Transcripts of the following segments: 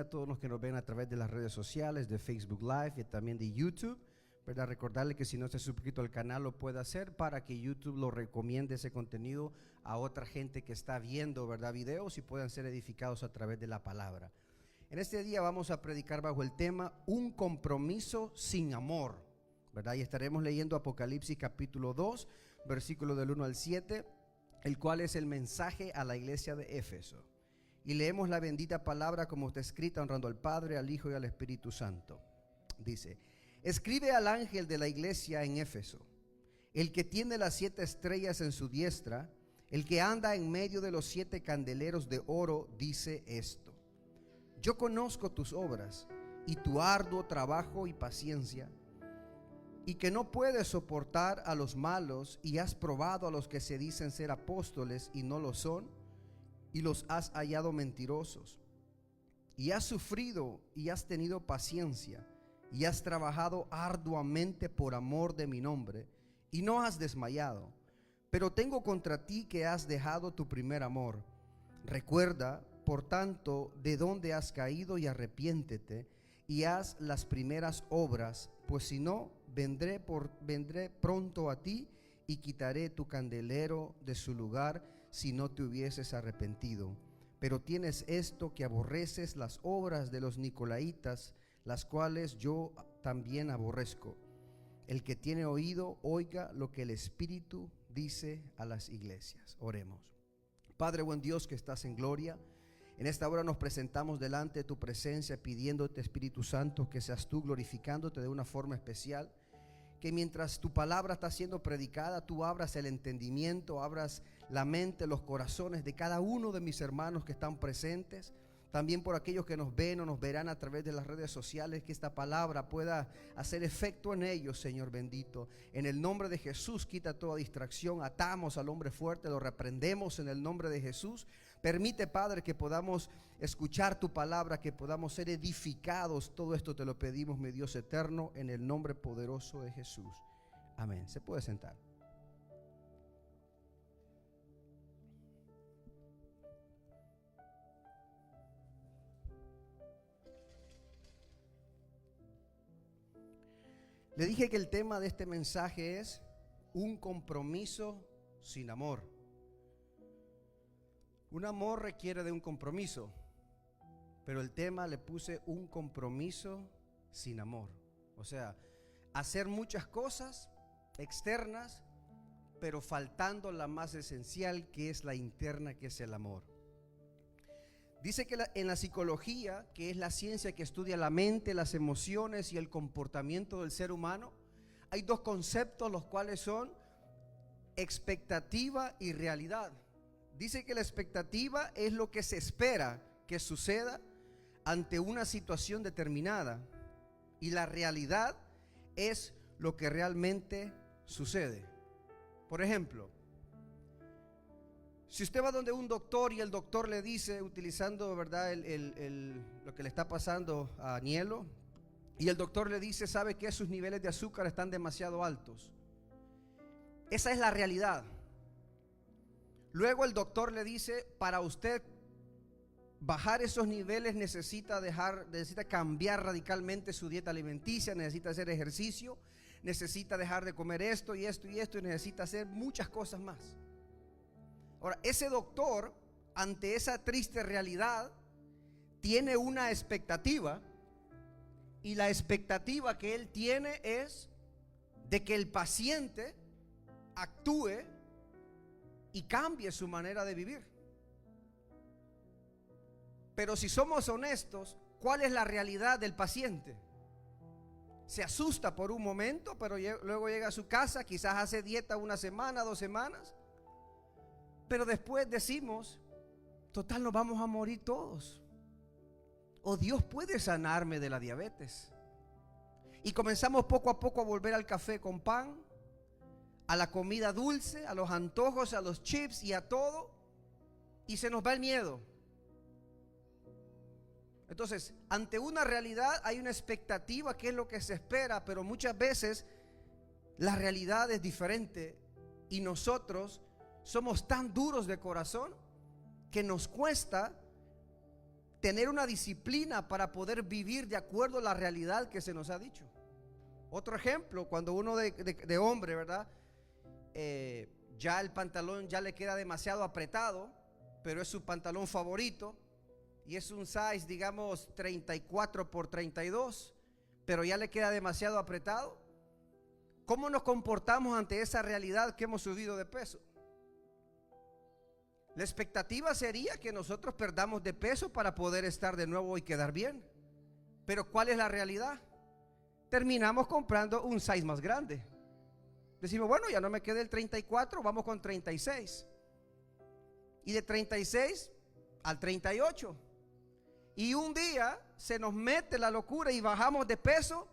a todos los que nos ven a través de las redes sociales, de Facebook Live y también de YouTube, ¿verdad? Recordarle que si no se ha suscrito al canal lo puede hacer para que YouTube lo recomiende ese contenido a otra gente que está viendo, ¿verdad?, videos y puedan ser edificados a través de la palabra. En este día vamos a predicar bajo el tema un compromiso sin amor, ¿verdad? Y estaremos leyendo Apocalipsis capítulo 2, versículo del 1 al 7, el cual es el mensaje a la iglesia de Éfeso. Y leemos la bendita palabra como está escrita, honrando al Padre, al Hijo y al Espíritu Santo. Dice: escribe al ángel de la iglesia en Éfeso, el que tiene las 7 estrellas en su diestra, el que anda en medio de los 7 candeleros de oro, dice esto: yo conozco tus obras y tu arduo trabajo y paciencia, y que no puedes soportar a los malos, y has probado a los que se dicen ser apóstoles y no lo son, y los has hallado mentirosos, y has sufrido y has tenido paciencia, y has trabajado arduamente por amor de mi nombre, y no has desmayado. Pero tengo contra ti que has dejado tu primer amor. Recuerda, por tanto, de dónde has caído y arrepiéntete, y haz las primeras obras, pues si no, vendré pronto a ti y quitaré tu candelero de su lugar si no te hubieses arrepentido. Pero tienes esto, que aborreces las obras de los nicolaitas, las cuales yo también aborrezco. El que tiene oído, oiga lo que el Espíritu dice a las iglesias. Oremos. Padre buen Dios que estás en gloria, en esta hora nos presentamos delante de tu presencia pidiéndote, Espíritu Santo, que seas tú glorificándote de una forma especial, que mientras tu palabra está siendo predicada, tú abras el entendimiento, abras la mente, los corazones de cada uno de mis hermanos que están presentes. También por aquellos que nos ven o nos verán a través de las redes sociales, que esta palabra pueda hacer efecto en ellos, Señor bendito. En el nombre de Jesús, quita toda distracción, atamos al hombre fuerte, lo reprendemos en el nombre de Jesús. Permite, Padre, que podamos escuchar tu palabra, que podamos ser edificados. Todo esto te lo pedimos, mi Dios eterno, en el nombre poderoso de Jesús. Amén. Se puede sentar. Le dije que el tema de este mensaje es un compromiso sin amor. Un amor requiere de un compromiso, pero el tema le puse un compromiso sin amor. O sea, hacer muchas cosas externas, pero faltando la más esencial, que es la interna, que es el amor. Dice que en la psicología, que es la ciencia que estudia la mente, las emociones y el comportamiento del ser humano, hay 2 conceptos, los cuales son expectativa y realidad. Dice que la expectativa es lo que se espera que suceda ante una situación determinada, y la realidad es lo que realmente sucede. Por ejemplo, si usted va donde un doctor y el doctor le dice, utilizando, ¿verdad?, lo que le está pasando a Anielo, y el doctor le dice, ¿sabe qué? Sus niveles de azúcar están demasiado altos. Esa es la realidad. Luego el doctor le dice, para usted bajar esos niveles necesita cambiar radicalmente su dieta alimenticia, necesita hacer ejercicio, necesita dejar de comer esto y esto y esto, y necesita hacer muchas cosas más. Ahora, ese doctor, ante esa triste realidad, tiene una expectativa, y la expectativa que él tiene es de que el paciente actúe y cambie su manera de vivir. Pero si somos honestos, ¿cuál es la realidad del paciente? Se asusta por un momento, pero luego llega a su casa, quizás hace dieta 1 semana, 2 semanas, pero después decimos, total, nos vamos a morir todos, o Dios puede sanarme de la diabetes. Y comenzamos poco a poco a volver al café con pan, a la comida dulce, a los antojos, a los chips y a todo, y se nos va el miedo. Entonces, ante una realidad hay una expectativa, que es lo que se espera, pero muchas veces la realidad es diferente, y nosotros somos tan duros de corazón que nos cuesta tener una disciplina para poder vivir de acuerdo a la realidad que se nos ha dicho. Otro ejemplo, cuando uno de hombre, ¿verdad? Ya el pantalón ya le queda demasiado apretado, pero es su pantalón favorito y es un size, digamos, 34 por 32, pero ya le queda demasiado apretado. ¿Cómo nos comportamos ante esa realidad que hemos subido de peso? La expectativa sería que nosotros perdamos de peso para poder estar de nuevo y quedar bien. Pero ¿cuál es la realidad? Terminamos comprando un size más grande. Decimos, bueno, ya no me queda el 34, vamos con 36. Y de 36 al 38. Y un día se nos mete la locura y bajamos de peso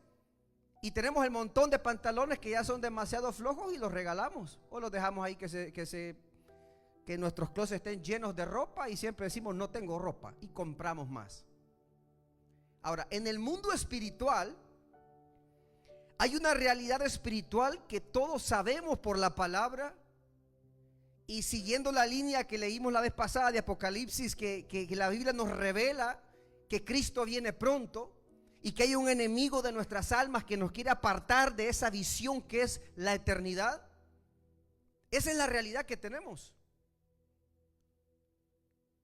y tenemos el montón de pantalones que ya son demasiado flojos y los regalamos o los dejamos ahí que nuestros closets estén llenos de ropa y siempre decimos no tengo ropa y compramos más. Ahora, en el mundo espiritual hay una realidad espiritual que todos sabemos por la palabra, y siguiendo la línea que leímos la vez pasada de Apocalipsis, que la Biblia nos revela que Cristo viene pronto y que hay un enemigo de nuestras almas que nos quiere apartar de esa visión que es la eternidad. Esa es la realidad que tenemos,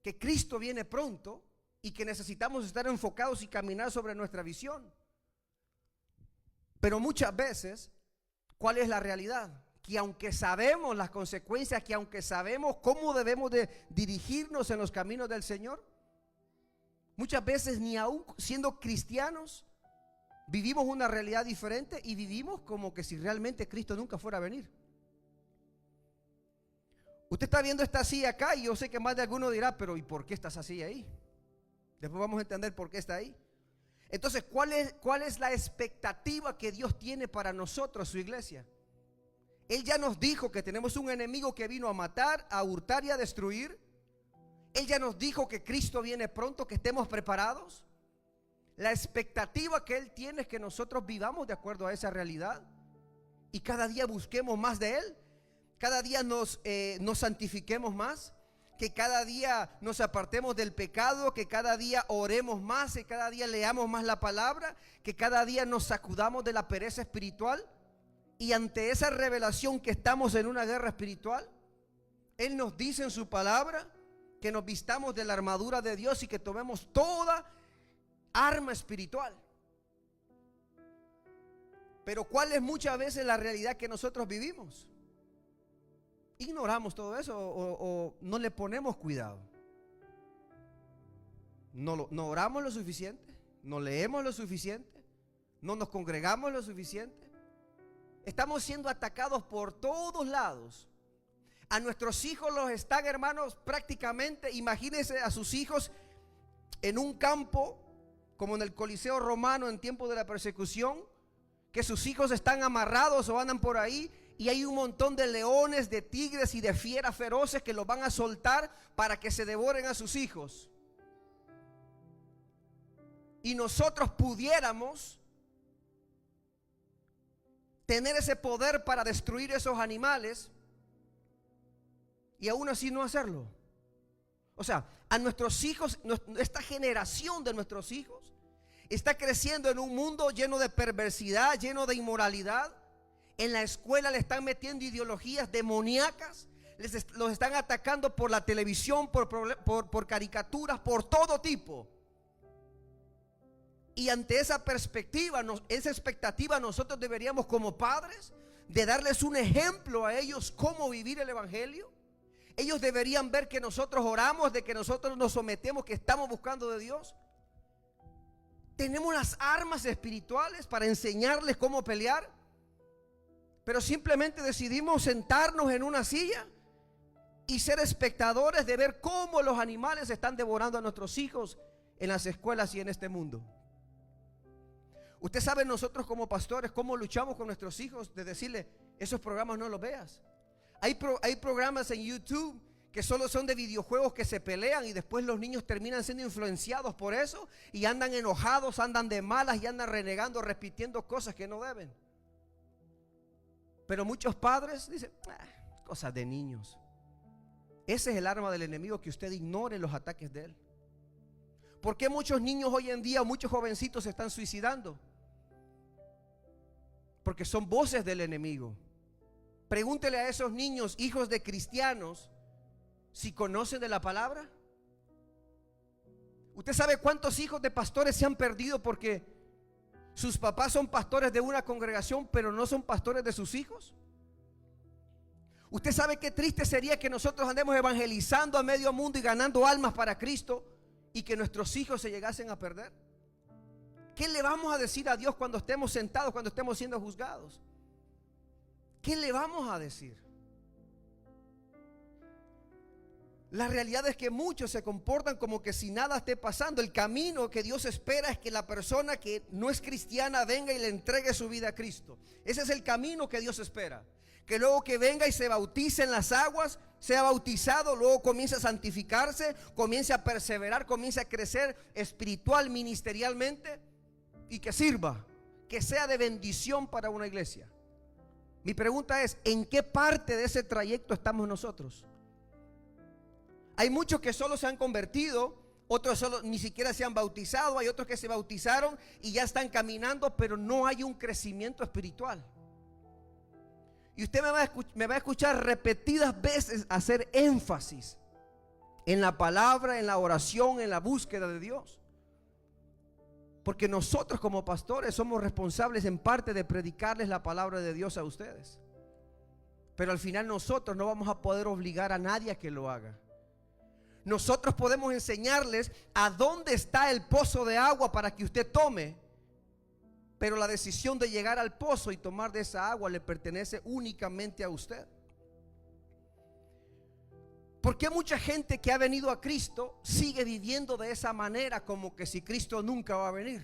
que Cristo viene pronto y que necesitamos estar enfocados y caminar sobre nuestra visión. Pero muchas veces, ¿cuál es la realidad? Que aunque sabemos las consecuencias, que aunque sabemos cómo debemos de dirigirnos en los caminos del Señor, muchas veces ni aún siendo cristianos vivimos una realidad diferente y vivimos como que si realmente Cristo nunca fuera a venir. Usted está viendo esta silla acá y yo sé que más de alguno dirá, pero ¿y por qué está esa silla ahí? Después vamos a entender por qué está ahí. Entonces, ¿cuál es la expectativa que Dios tiene para nosotros, su iglesia? Él ya nos dijo que tenemos un enemigo que vino a matar, a hurtar y a destruir. Él ya nos dijo que Cristo viene pronto, que estemos preparados. La expectativa que Él tiene es que nosotros vivamos de acuerdo a esa realidad y cada día busquemos más de Él. Cada día nos santifiquemos más, que cada día nos apartemos del pecado, que cada día oremos más, que cada día leamos más la palabra, que cada día nos sacudamos de la pereza espiritual. Y ante esa revelación que estamos en una guerra espiritual, Él nos dice en su palabra que nos vistamos de la armadura de Dios y que tomemos toda arma espiritual. Pero ¿cuál es muchas veces la realidad que nosotros vivimos? Ignoramos todo eso o no le ponemos cuidado. No oramos lo suficiente, no leemos lo suficiente, no nos congregamos lo suficiente. Estamos siendo atacados por todos lados. A nuestros hijos los están, hermanos, prácticamente, imagínense a sus hijos en un campo como en el Coliseo Romano en tiempo de la persecución, que sus hijos están amarrados o andan por ahí y hay un montón de leones, de tigres y de fieras feroces que los van a soltar para que se devoren a sus hijos. Y nosotros pudiéramos tener ese poder para destruir esos animales y aún así no hacerlo. O sea, a nuestros hijos, esta generación de nuestros hijos está creciendo en un mundo lleno de perversidad, lleno de inmoralidad. En la escuela le están metiendo ideologías demoníacas, los están atacando por la televisión, por caricaturas, por todo tipo. Y ante esa perspectiva, esa expectativa, nosotros deberíamos como padres de darles un ejemplo a ellos cómo vivir el evangelio. Ellos deberían ver que nosotros oramos, de que nosotros nos sometemos, que estamos buscando de Dios. Tenemos las armas espirituales para enseñarles cómo pelear, pero simplemente decidimos sentarnos en una silla y ser espectadores de ver cómo los animales están devorando a nuestros hijos en las escuelas y en este mundo. Usted sabe, nosotros como pastores cómo luchamos con nuestros hijos, de decirle, esos programas no los veas. Hay programas en YouTube que solo son de videojuegos que se pelean y después los niños terminan siendo influenciados por eso y andan enojados, andan de malas y andan renegando, repitiendo cosas que no deben. Pero muchos padres dicen, cosas de niños. Ese es el arma del enemigo, que usted ignore los ataques de él. ¿Por qué muchos niños hoy en día, muchos jovencitos se están suicidando? Porque son voces del enemigo. Pregúntele a esos niños, hijos de cristianos, si conocen de la palabra. ¿Usted sabe cuántos hijos de pastores se han perdido porque sus papás son pastores de una congregación, pero no son pastores de sus hijos? ¿Usted sabe qué triste sería que nosotros andemos evangelizando a medio mundo y ganando almas para Cristo y que nuestros hijos se llegasen a perder? ¿Qué le vamos a decir a Dios cuando estemos sentados, cuando estemos siendo juzgados? ¿Qué le vamos a decir? La realidad es que muchos se comportan como que si nada esté pasando. El camino que Dios espera es que la persona que no es cristiana venga y le entregue su vida a Cristo. Ese es el camino que Dios espera. Que luego que venga y se bautice en las aguas, sea bautizado, luego comience a santificarse, comience a perseverar, comience a crecer espiritual, ministerialmente, y que sirva, que sea de bendición para una iglesia. Mi pregunta es, ¿en qué parte de ese trayecto estamos nosotros? Hay muchos que solo se han convertido, otros solo ni siquiera se han bautizado, hay otros que se bautizaron y ya están caminando, pero no hay un crecimiento espiritual. Y usted me va a escuchar repetidas veces hacer énfasis en la palabra, en la oración, en la búsqueda de Dios. Porque nosotros como pastores somos responsables en parte de predicarles la palabra de Dios a ustedes. Pero al final nosotros no vamos a poder obligar a nadie a que lo haga. Nosotros podemos enseñarles a dónde está el pozo de agua para que usted tome, pero la decisión de llegar al pozo y tomar de esa agua le pertenece únicamente a usted. ¿Por qué mucha gente que ha venido a Cristo sigue viviendo de esa manera, como que si Cristo nunca va a venir?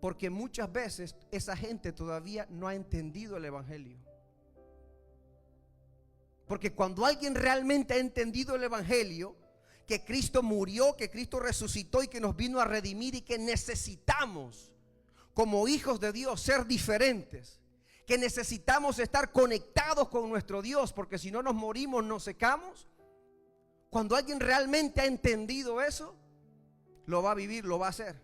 Porque muchas veces esa gente todavía no ha entendido el evangelio. Porque cuando alguien realmente ha entendido el evangelio, que Cristo murió, que Cristo resucitó y que nos vino a redimir, y que necesitamos como hijos de Dios ser diferentes, que necesitamos estar conectados con nuestro Dios, porque si no nos morimos, nos secamos. Cuando alguien realmente ha entendido eso, lo va a vivir, lo va a hacer.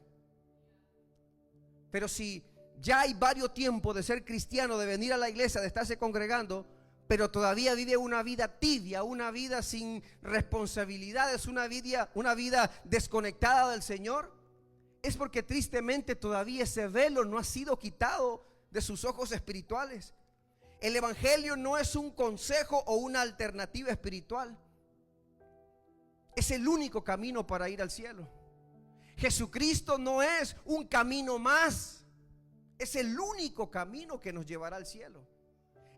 Pero si ya hay varios tiempos de ser cristiano, de venir a la iglesia, de estarse congregando, pero todavía vive una vida tibia, una vida sin responsabilidades, una vida desconectada del Señor, es porque tristemente todavía ese velo no ha sido quitado de sus ojos espirituales. El evangelio no es un consejo o una alternativa espiritual. Es el único camino para ir al cielo. Jesucristo no es un camino más, es el único camino que nos llevará al cielo.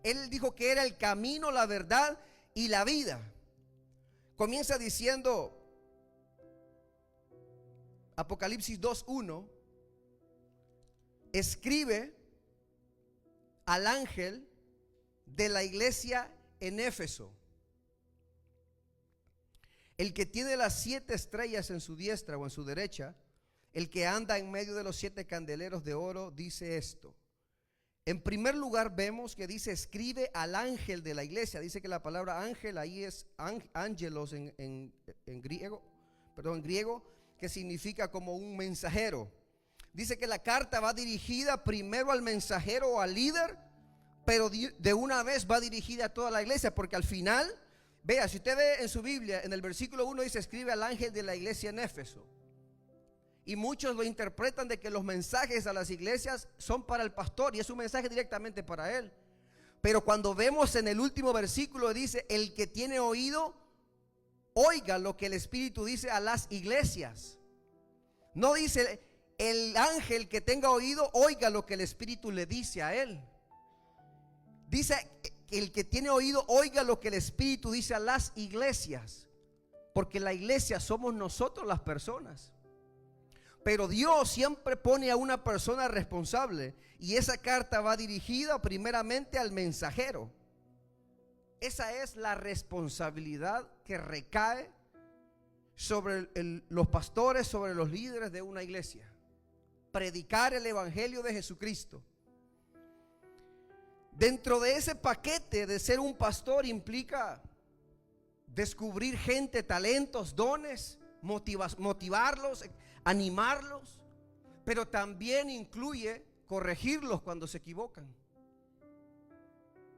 Él dijo que era el camino, la verdad y la vida. Comienza diciendo Apocalipsis 2:1: escribe al ángel de la iglesia en Éfeso, el que tiene las 7 estrellas en su diestra o en su derecha, el que anda en medio de los 7 candeleros de oro, dice esto. En primer lugar vemos que dice escribe al ángel de la iglesia. Dice que la palabra ángel ahí es ángelos en griego, que significa como un mensajero. Dice que la carta va dirigida primero al mensajero o al líder, pero de una vez va dirigida a toda la iglesia, porque al final, vea, si usted ve en su Biblia, en el versículo 1 dice escribe al ángel de la iglesia en Éfeso. Y muchos lo interpretan de que los mensajes a las iglesias son para el pastor y es un mensaje directamente para él. Pero cuando vemos en el último versículo dice el que tiene oído, oiga lo que el Espíritu dice a las iglesias. No dice el ángel que tenga oído, oiga lo que el Espíritu le dice a él. Dice el que tiene oído, oiga lo que el Espíritu dice a las iglesias. Porque la iglesia somos nosotros las personas. Pero Dios siempre pone a una persona responsable, y esa carta va dirigida primeramente al mensajero. Esa es la responsabilidad que recae sobre los pastores, sobre los líderes de una iglesia. Predicar el evangelio de Jesucristo. Dentro de ese paquete de ser un pastor implica descubrir gente, talentos, dones, motivarlos, animarlos, pero también incluye corregirlos cuando se equivocan.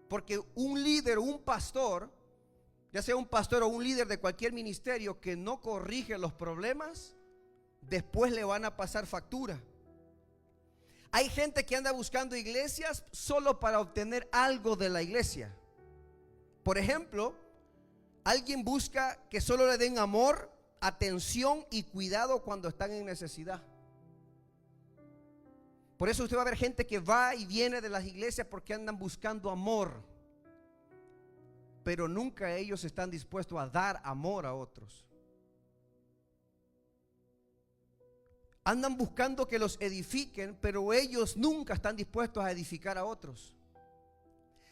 Porque un líder, un pastor, ya sea un pastor o un líder de cualquier ministerio que no corrige los problemas, después le van a pasar factura. Hay gente que anda buscando iglesias solo para obtener algo de la iglesia. Por ejemplo, alguien busca que solo le den amor, atención y cuidado cuando están en necesidad. Por eso usted va a ver gente que va y viene de las iglesias porque andan buscando amor, pero nunca ellos están dispuestos a dar amor a otros. Andan buscando que los edifiquen, pero ellos nunca están dispuestos a edificar a otros.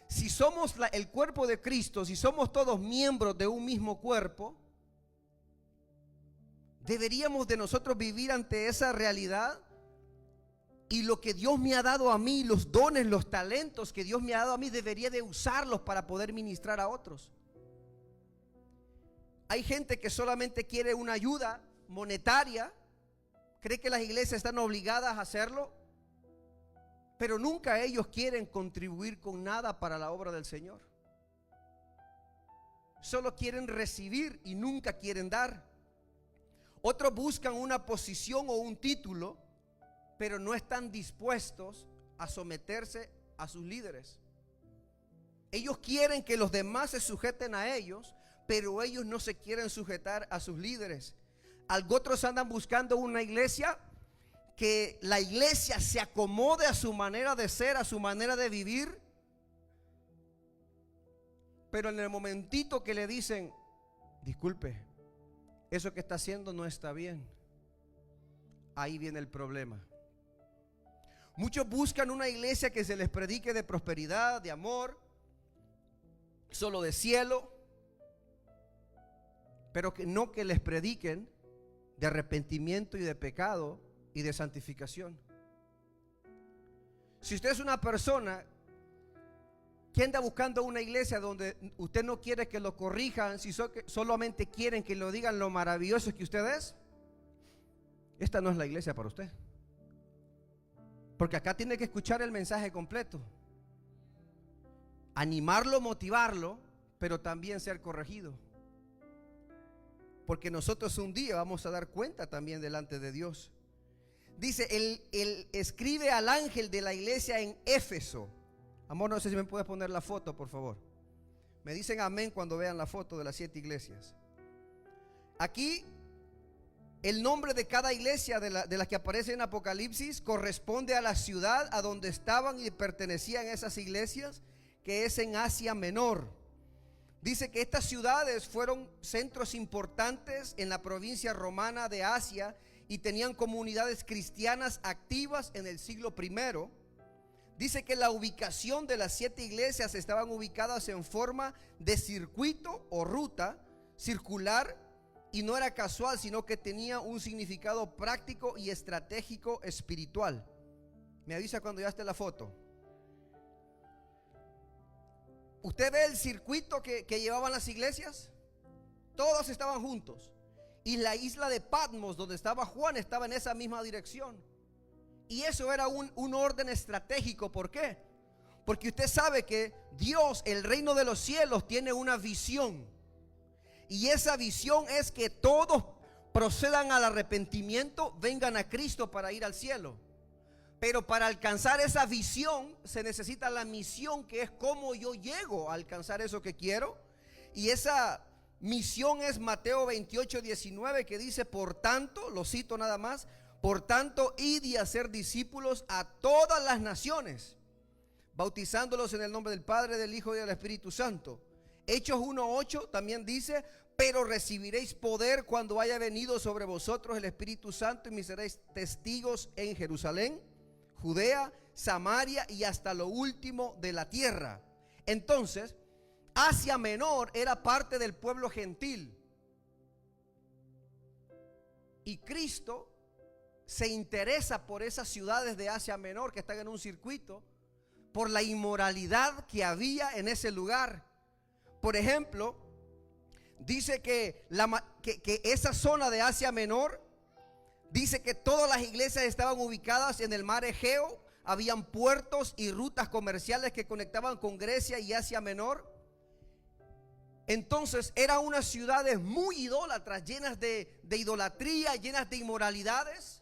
Si somos el cuerpo de Cristo, si somos todos miembros de un mismo cuerpo, deberíamos de nosotros vivir ante esa realidad. Y lo que Dios me ha dado a mí, los dones, los talentos que Dios me ha dado a mí, debería de usarlos para poder ministrar a otros. Hay gente que solamente quiere una ayuda monetaria, cree que las iglesias están obligadas a hacerlo, pero nunca ellos quieren contribuir con nada para la obra del Señor. Solo quieren recibir y nunca quieren dar. Otros buscan una posición o un título, pero no están dispuestos a someterse a sus líderes. Ellos quieren que los demás se sujeten a ellos, pero ellos no se quieren sujetar a sus líderes. Otros andan buscando una iglesia, que la iglesia se acomode a su manera de ser, a su manera de vivir, pero en el momentito que le dicen, disculpe, eso que está haciendo no está bien, ahí viene el problema. Muchos buscan una iglesia que se les predique de prosperidad, de amor, solo de cielo, pero que no que les prediquen de arrepentimiento y de pecado y de santificación. Si usted es una persona que anda buscando una iglesia donde usted no quiere que lo corrijan, si solamente quieren que lo digan lo maravilloso que usted es, esta no es la iglesia para usted. Porque acá tiene que escuchar el mensaje completo, animarlo, motivarlo, pero también ser corregido. Porque nosotros un día vamos a dar cuenta también delante de Dios. Dice, él escribe al ángel de la iglesia en Éfeso. Amor, no sé si me puedes poner la foto, por favor. Me dicen amén cuando vean la foto de las 7 iglesias. Aquí el nombre de cada iglesia de las que aparece en Apocalipsis corresponde a la ciudad a donde estaban y pertenecían esas iglesias, que es en Asia Menor. Dice que estas ciudades fueron centros importantes en la provincia romana de Asia y tenían comunidades cristianas activas en el siglo I. Dice que la ubicación de las 7 iglesias estaban ubicadas en forma de circuito o ruta circular, y no era casual, sino que tenía un significado práctico y estratégico espiritual. Me avisa cuando ya esté la foto. ¿Usted ve el circuito que llevaban las iglesias? Todos estaban juntos. Y la isla de Patmos, donde estaba Juan, estaba en esa misma dirección. Y eso era un orden estratégico. ¿Por qué? Porque usted sabe que Dios, el reino de los cielos, tiene una visión. Y esa visión es que todos procedan al arrepentimiento, vengan a Cristo para ir al cielo. Pero para alcanzar esa visión se necesita la misión, que es cómo yo llego a alcanzar eso que quiero. Y esa misión es Mateo 28:19, que dice, por tanto, lo cito nada más, por tanto, id y hacer discípulos a todas las naciones, bautizándolos en el nombre del Padre, del Hijo y del Espíritu Santo. Hechos 1:8 también dice, pero recibiréis poder cuando haya venido sobre vosotros el Espíritu Santo, y me seréis testigos en Jerusalén, Judea, Samaria y hasta lo último de la tierra. Entonces, Asia Menor era parte del pueblo gentil, y Cristo se interesa por esas ciudades de Asia Menor que están en un circuito, por la inmoralidad que había en ese lugar. Por ejemplo, dice que esa zona de Asia Menor, dice que todas las iglesias estaban ubicadas en el mar Egeo. Habían puertos y rutas comerciales que conectaban con Grecia y Asia Menor. Entonces eran unas ciudades muy idólatras, llenas de idolatría, llenas de inmoralidades.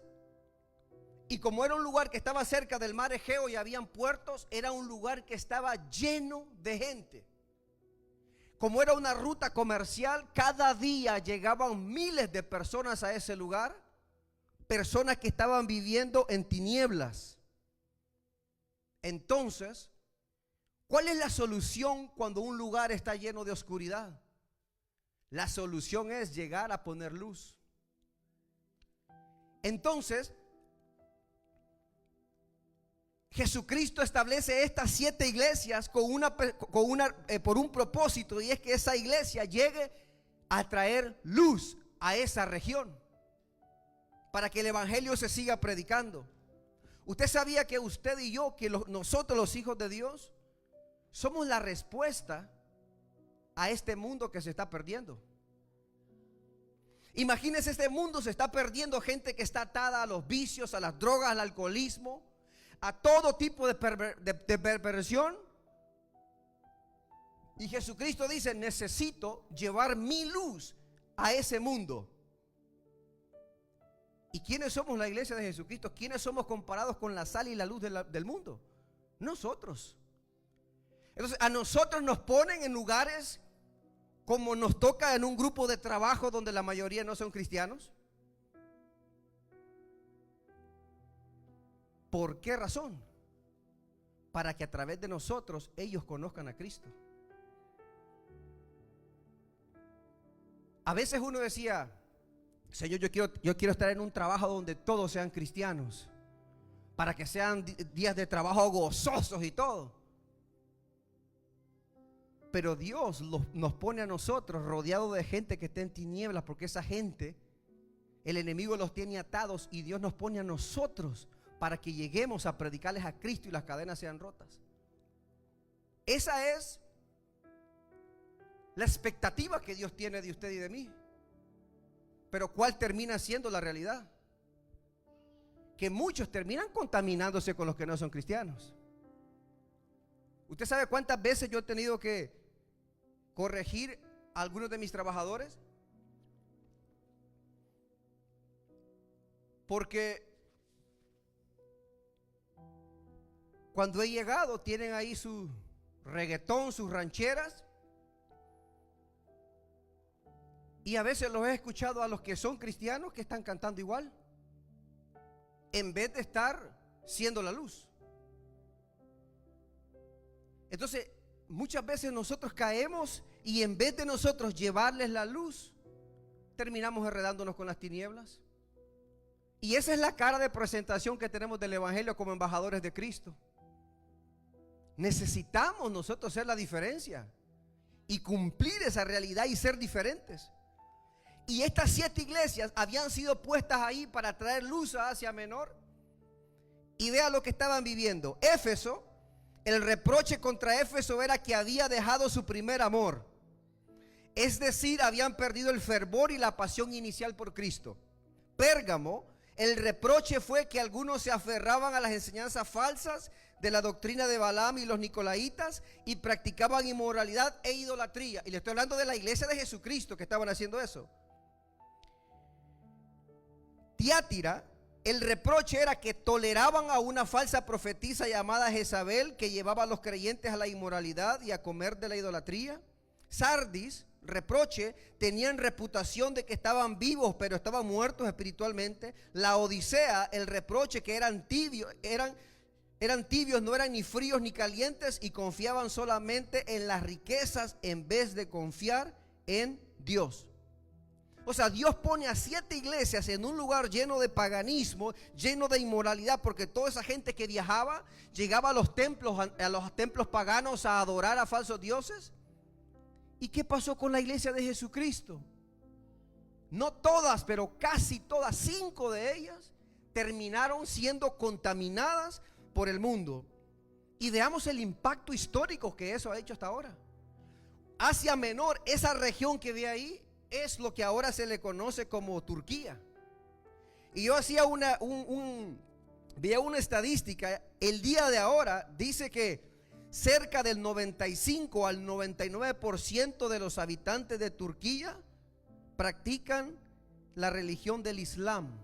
Y como era un lugar que estaba cerca del mar Egeo y habían puertos, era un lugar que estaba lleno de gente. Como era una ruta comercial, cada día llegaban miles de personas a ese lugar. Personas que estaban viviendo en tinieblas. Entonces, ¿cuál es la solución cuando un lugar está lleno de oscuridad? La solución es llegar a poner luz. Entonces, Jesucristo establece estas 7 iglesias por un propósito, y es que esa iglesia llegue a traer luz a esa región, para que el evangelio se siga predicando. Usted sabía que usted y yo, nosotros los hijos de Dios, somos la respuesta a este mundo que se está perdiendo. Imagínense, este mundo se está perdiendo, gente que está atada a los vicios, a las drogas, al alcoholismo, a todo tipo de perversión. Y Jesucristo dice: necesito llevar mi luz a ese mundo. ¿Y quiénes somos la iglesia de Jesucristo? ¿Quiénes somos comparados con la sal y la luz del mundo? Nosotros. Entonces a nosotros nos ponen en lugares como nos toca en un grupo de trabajo donde la mayoría no son cristianos. ¿Por qué razón? Para que a través de nosotros ellos conozcan a Cristo. A veces uno decía: Señor, yo quiero estar en un trabajo donde todos sean cristianos, para que sean días de trabajo gozosos y todo. Pero Dios nos pone a nosotros rodeados de gente que está en tinieblas, porque esa gente, el enemigo los tiene atados, y Dios nos pone a nosotros para que lleguemos a predicarles a Cristo y las cadenas sean rotas. Esa es la expectativa que Dios tiene de usted y de mí. Pero ¿cuál termina siendo la realidad? Que muchos terminan contaminándose con los que no son cristianos. ¿Usted sabe cuántas veces yo he tenido que corregir a algunos de mis trabajadores? Porque cuando he llegado tienen ahí su reggaetón, sus rancheras. Y a veces los he escuchado a los que son cristianos que están cantando igual, en vez de estar siendo la luz. Entonces muchas veces nosotros caemos, y en vez de nosotros llevarles la luz, terminamos enredándonos con las tinieblas. Y esa es la cara de presentación que tenemos del evangelio como embajadores de Cristo. Necesitamos nosotros ser la diferencia y cumplir esa realidad y ser diferentes. Y estas 7 iglesias habían sido puestas ahí para traer luz a Asia Menor. Y vea lo que estaban viviendo. Éfeso, el reproche contra Éfeso era que había dejado su primer amor. Es decir, habían perdido el fervor y la pasión inicial por Cristo. Pérgamo, el reproche fue que algunos se aferraban a las enseñanzas falsas de la doctrina de Balaam y los nicolaítas, y practicaban inmoralidad e idolatría. Y le estoy hablando de la iglesia de Jesucristo que estaban haciendo eso. Tiátira, el reproche era que toleraban a una falsa profetisa llamada Jezabel, que llevaba a los creyentes a la inmoralidad y a comer de la idolatría. Sardis, reproche, tenían reputación de que estaban vivos pero estaban muertos espiritualmente. La Odisea, el reproche, que eran tibios, no eran ni fríos ni calientes, y confiaban solamente en las riquezas en vez de confiar en Dios. O sea, Dios pone a 7 iglesias en un lugar lleno de paganismo, lleno de inmoralidad, porque toda esa gente que viajaba llegaba a los templos paganos a adorar a falsos dioses. ¿Y qué pasó con la iglesia de Jesucristo? No todas, pero casi todas, 5 de ellas terminaron siendo contaminadas por el mundo. Y veamos el impacto histórico que eso ha hecho hasta ahora. Asia Menor, esa región que ve ahí, es lo que ahora se le conoce como Turquía. Y yo hacía veía una estadística. El día de ahora dice que cerca del 95 al 99% de los habitantes de Turquía practican la religión del Islam.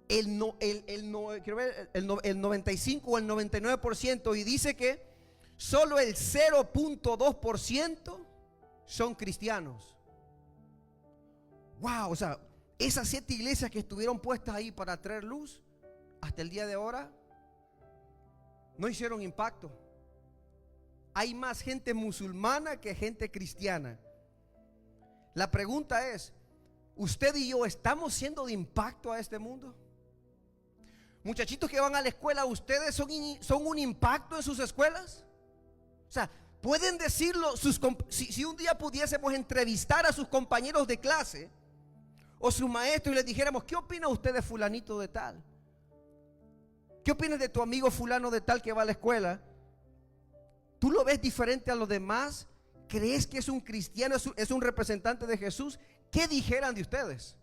El 95 o el 99%, y dice que solo el 0.2% son cristianos. Wow, o sea, esas 7 iglesias que estuvieron puestas ahí para traer luz, hasta el día de ahora no hicieron impacto. Hay más gente musulmana que gente cristiana. La pregunta es, ¿usted y yo estamos siendo de impacto a este mundo? Muchachitos que van a la escuela, ¿ustedes son un impacto en sus escuelas? O sea, pueden decirlo, si un día pudiésemos entrevistar a sus compañeros de clase o sus maestros y les dijéramos, ¿qué opina usted de fulanito de tal? ¿Qué opinas de tu amigo fulano de tal que va a la escuela? ¿Tú lo ves diferente a los demás? ¿Crees que es un cristiano, es un representante de Jesús? ¿Qué dijeran de ustedes?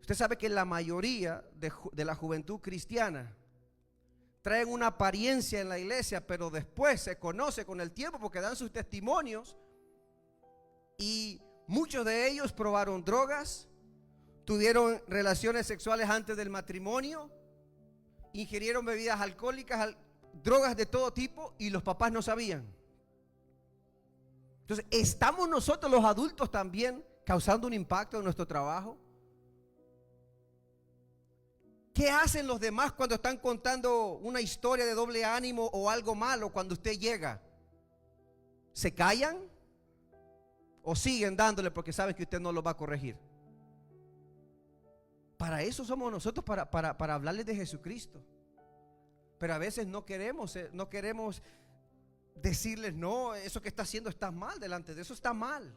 Usted sabe que la mayoría de la juventud cristiana traen una apariencia en la iglesia, pero después se conoce con el tiempo porque dan sus testimonios, y muchos de ellos probaron drogas, tuvieron relaciones sexuales antes del matrimonio, ingirieron bebidas alcohólicas, drogas de todo tipo, y los papás no sabían. Entonces, ¿estamos nosotros los adultos también causando un impacto en nuestro trabajo? ¿Qué hacen los demás cuando están contando una historia de doble ánimo o algo malo cuando usted llega? ¿Se callan? ¿O siguen dándole porque saben que usted no lo va a corregir? Para eso somos nosotros, para hablarles de Jesucristo. Pero a veces no queremos decirles, no, eso que está haciendo está mal, delante de eso está mal.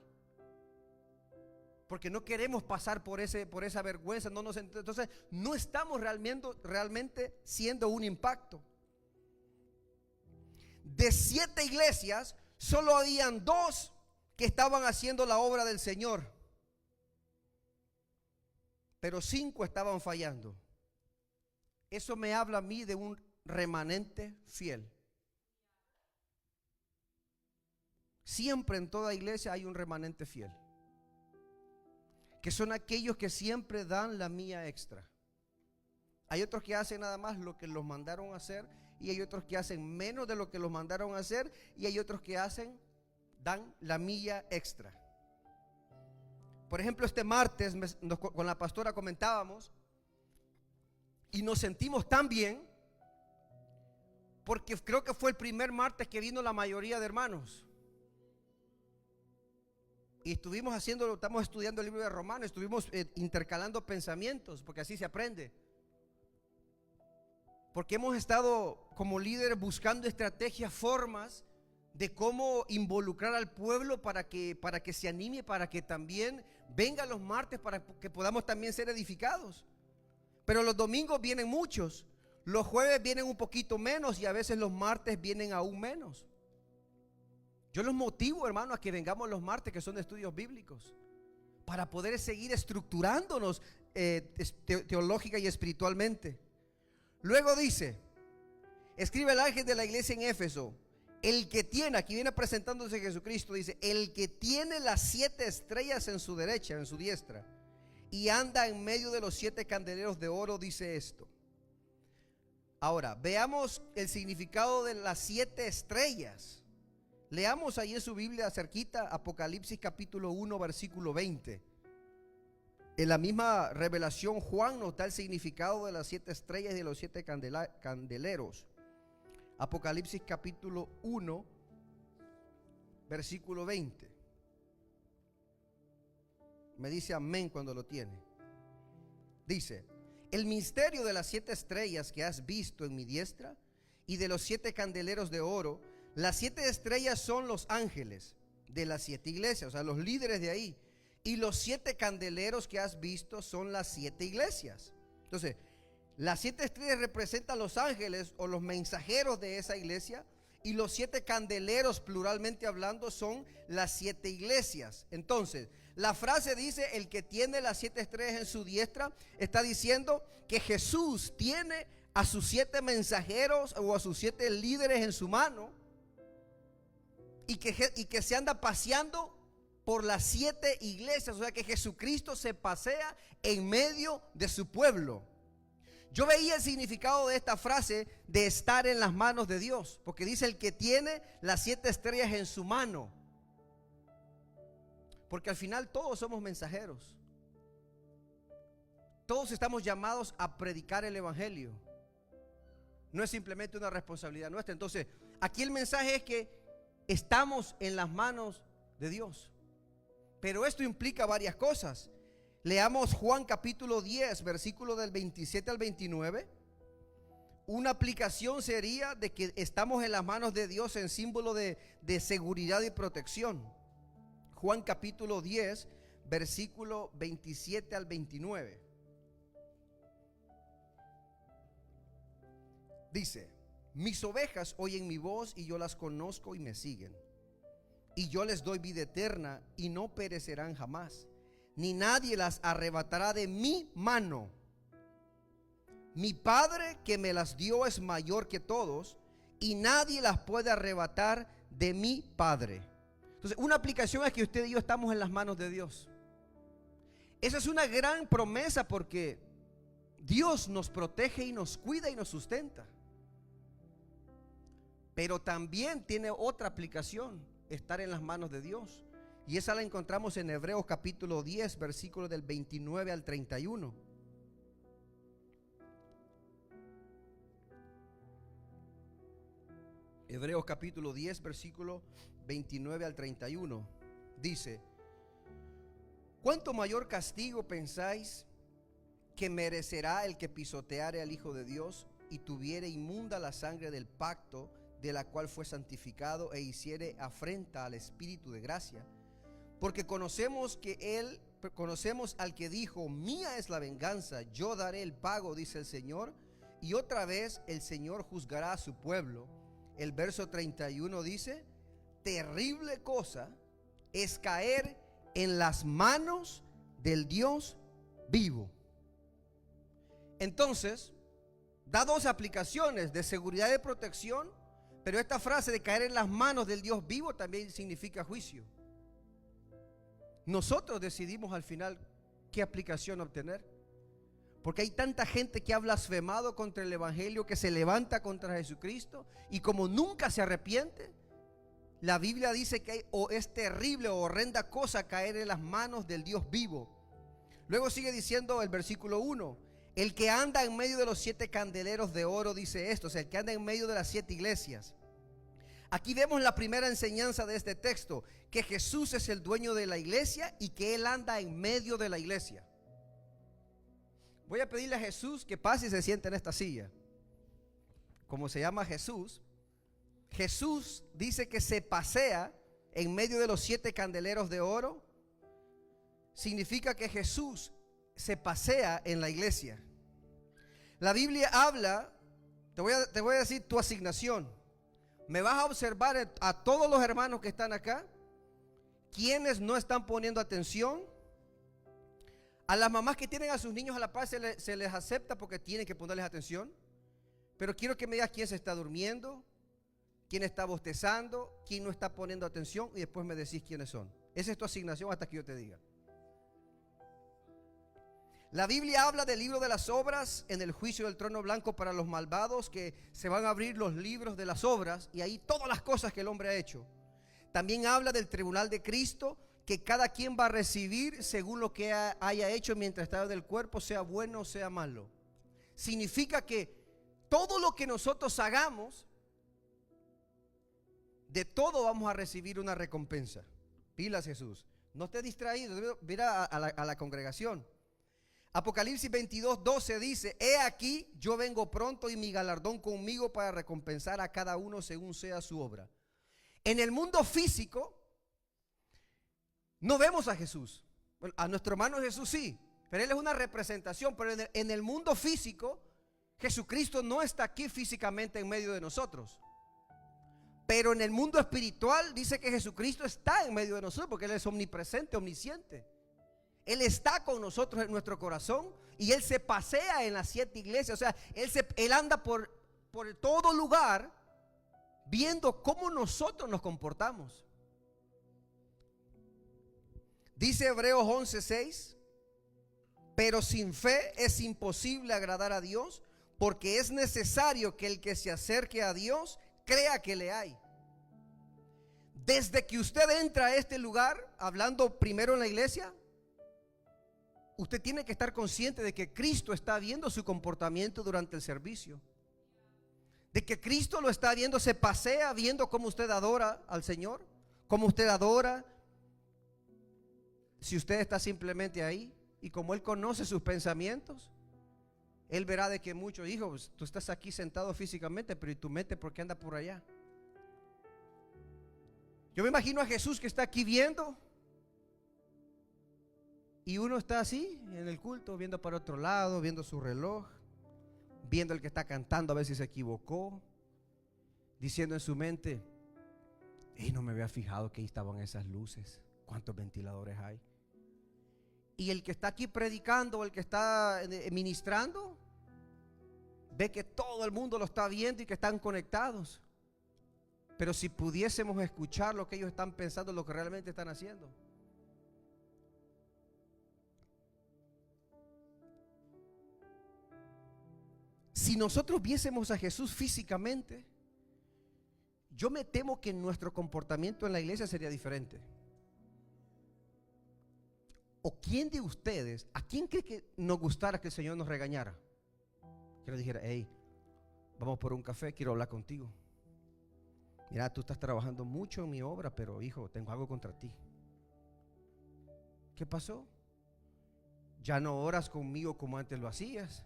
Porque no queremos pasar por esa vergüenza. Entonces no estamos realmente siendo un impacto. De 7 iglesias, solo habían 2 que estaban haciendo la obra del Señor, pero 5 estaban fallando. Eso me habla a mí de un remanente fiel. Siempre en toda iglesia hay un remanente fiel, que son aquellos que siempre dan la milla extra. Hay otros que hacen nada más lo que los mandaron a hacer, y hay otros que hacen menos de lo que los mandaron a hacer, y hay otros que dan la milla extra. Por ejemplo, este martes con la pastora comentábamos y nos sentimos tan bien porque creo que fue el primer martes que vino la mayoría de hermanos. Y estamos estudiando el libro de Romanos, estuvimos intercalando pensamientos, porque así se aprende. Porque hemos estado como líderes buscando estrategias, formas de cómo involucrar al pueblo para que se anime, para que también vengan los martes, para que podamos también ser edificados. Pero los domingos vienen muchos, los jueves vienen un poquito menos, y a veces los martes vienen aún menos. Yo los motivo, hermano, a que vengamos los martes, que son de estudios bíblicos, para poder seguir estructurándonos teológica y espiritualmente. Luego dice, escribe el ángel de la iglesia en Éfeso, el que tiene, aquí viene presentándose Jesucristo, dice, el que tiene las 7 estrellas en su derecha, en su diestra, y anda en medio de los 7 candeleros de oro, dice esto. Ahora, veamos el significado de las 7 estrellas. Leamos ahí en su Biblia cerquita, Apocalipsis capítulo 1, versículo 20. En la misma revelación, Juan nos da el significado de las 7 estrellas y de los 7 candeleros. Apocalipsis capítulo 1, versículo 20. Me dice amén cuando lo tiene. Dice, el misterio de las 7 estrellas que has visto en mi diestra y de los 7 candeleros de oro. Las 7 estrellas son los ángeles de las 7 iglesias, o sea, los líderes de ahí. Y los 7 candeleros que has visto son las 7 iglesias. Entonces, Las 7 estrellas representan los ángeles o los mensajeros de esa iglesia, y los 7 candeleros, pluralmente hablando, son las 7 iglesias. Entonces, la frase dice: el que tiene las 7 estrellas en su diestra, está diciendo que Jesús tiene a sus 7 mensajeros o a sus 7 líderes en su mano, y que se anda paseando por las 7 iglesias. O sea que Jesucristo se pasea en medio de su pueblo. Yo veía el significado de esta frase de estar en las manos de Dios, porque dice el que tiene las 7 estrellas en su mano. Porque al final todos somos mensajeros. Todos estamos llamados a predicar el evangelio. No es simplemente una responsabilidad nuestra. Entonces, aquí el mensaje es que estamos en las manos de Dios. Pero esto implica varias cosas. Leamos Juan capítulo 10, versículo del 27 al 29. Una aplicación sería de que estamos en las manos de Dios en símbolo de seguridad y protección. Juan capítulo 10, versículo 27 al 29. Dice: mis ovejas oyen mi voz y yo las conozco y me siguen. Y yo les doy vida eterna y no perecerán jamás, ni nadie las arrebatará de mi mano. Mi Padre que me las dio es mayor que todos, y nadie las puede arrebatar de mi Padre. Entonces, una aplicación es que usted y yo estamos en las manos de Dios. Esa es una gran promesa, porque Dios nos protege y nos cuida y nos sustenta. Pero también tiene otra aplicación, estar en las manos de Dios. Y esa la encontramos en Hebreos capítulo 10, versículos del 29 al 31. Hebreos capítulo 10, versículo 29 al 31. Dice: ¿cuánto mayor castigo pensáis que merecerá el que pisoteare al Hijo de Dios y tuviere inmunda la sangre del pacto, de la cual fue santificado, e hiciere afrenta al Espíritu de gracia? Porque conocemos al que dijo: mía es la venganza, yo daré el pago, dice el Señor. Y otra vez el Señor juzgará a su pueblo. El verso 31 dice: terrible cosa es caer en las manos del Dios vivo. Entonces, da dos aplicaciones de seguridad y de protección, pero esta frase de caer en las manos del Dios vivo también significa juicio. Nosotros decidimos al final qué aplicación obtener, porque hay tanta gente que ha blasfemado contra el evangelio, que se levanta contra Jesucristo, y como nunca se arrepiente, la Biblia dice que es terrible o horrenda cosa caer en las manos del Dios vivo. Luego sigue diciendo el versículo 1: el que anda en medio de los 7 candeleros de oro, dice esto, o sea, el que anda en medio de las 7 iglesias. Aquí vemos la primera enseñanza de este texto, que Jesús es el dueño de la iglesia y que Él anda en medio de la iglesia. Voy a pedirle a Jesús que pase y se siente en esta silla. Como se llama Jesús, Jesús dice que se pasea en medio de los 7 candeleros de oro. Significa que Jesús se pasea en la iglesia. La Biblia habla, te voy a decir tu asignación. Me vas a observar a todos los hermanos que están acá, quienes no están poniendo atención. A las mamás que tienen a sus niños a la par se les acepta porque tienen que ponerles atención. Pero quiero que me digas quién se está durmiendo, quién está bostezando, quién no está poniendo atención, y después me decís quiénes son. Esa es tu asignación hasta que yo te diga. La Biblia habla del libro de las obras en el juicio del trono blanco para los malvados, que se van a abrir los libros de las obras y ahí todas las cosas que el hombre ha hecho. También habla del tribunal de Cristo, que cada quien va a recibir según lo que haya hecho mientras estaba en el cuerpo, sea bueno o sea malo. Significa que todo lo que nosotros hagamos, de todo vamos a recibir una recompensa. Pilas, Jesús, no estés distraído, mira a la congregación. Apocalipsis 22:12 dice: he aquí yo vengo pronto y mi galardón conmigo para recompensar a cada uno según sea su obra. En el mundo físico no vemos a Jesús. Bueno, a nuestro hermano Jesús sí, pero Él es una representación. Pero en el mundo físico Jesucristo no está aquí físicamente en medio de nosotros. Pero en el mundo espiritual dice que Jesucristo está en medio de nosotros, porque Él es omnipresente, omnisciente. Él está con nosotros en nuestro corazón y Él se pasea en las 7 iglesias. O sea, Él anda por todo lugar viendo cómo nosotros nos comportamos. Dice Hebreos 11:6, pero sin fe es imposible agradar a Dios, porque es necesario que el que se acerque a Dios crea que le hay. Desde que usted entra a este lugar, hablando primero en la iglesia, usted tiene que estar consciente de que Cristo está viendo su comportamiento durante el servicio. De que Cristo lo está viendo, se pasea viendo cómo usted adora al Señor, cómo usted adora. Si usted está simplemente ahí y como Él conoce sus pensamientos, Él verá de que muchos hijos, tú estás aquí sentado físicamente, pero ¿y tu mente por qué anda por allá? Yo me imagino a Jesús que está aquí viendo y uno está así en el culto, viendo para otro lado, viendo su reloj, viendo el que está cantando a ver si se equivocó, diciendo en su mente, no me había fijado que ahí estaban esas luces, cuántos ventiladores hay. Y el que está aquí predicando o el que está ministrando ve que todo el mundo lo está viendo y que están conectados. Pero si pudiésemos escuchar lo que ellos están pensando, lo que realmente están haciendo. Si nosotros viésemos a Jesús físicamente, yo me temo que nuestro comportamiento en la iglesia sería diferente. ¿O quién de ustedes, a quién cree que nos gustara que el Señor nos regañara? Que nos dijera, hey, vamos por un café, quiero hablar contigo. Mira, tú estás trabajando mucho en mi obra, pero hijo, tengo algo contra ti. ¿Qué pasó? Ya no oras conmigo como antes lo hacías.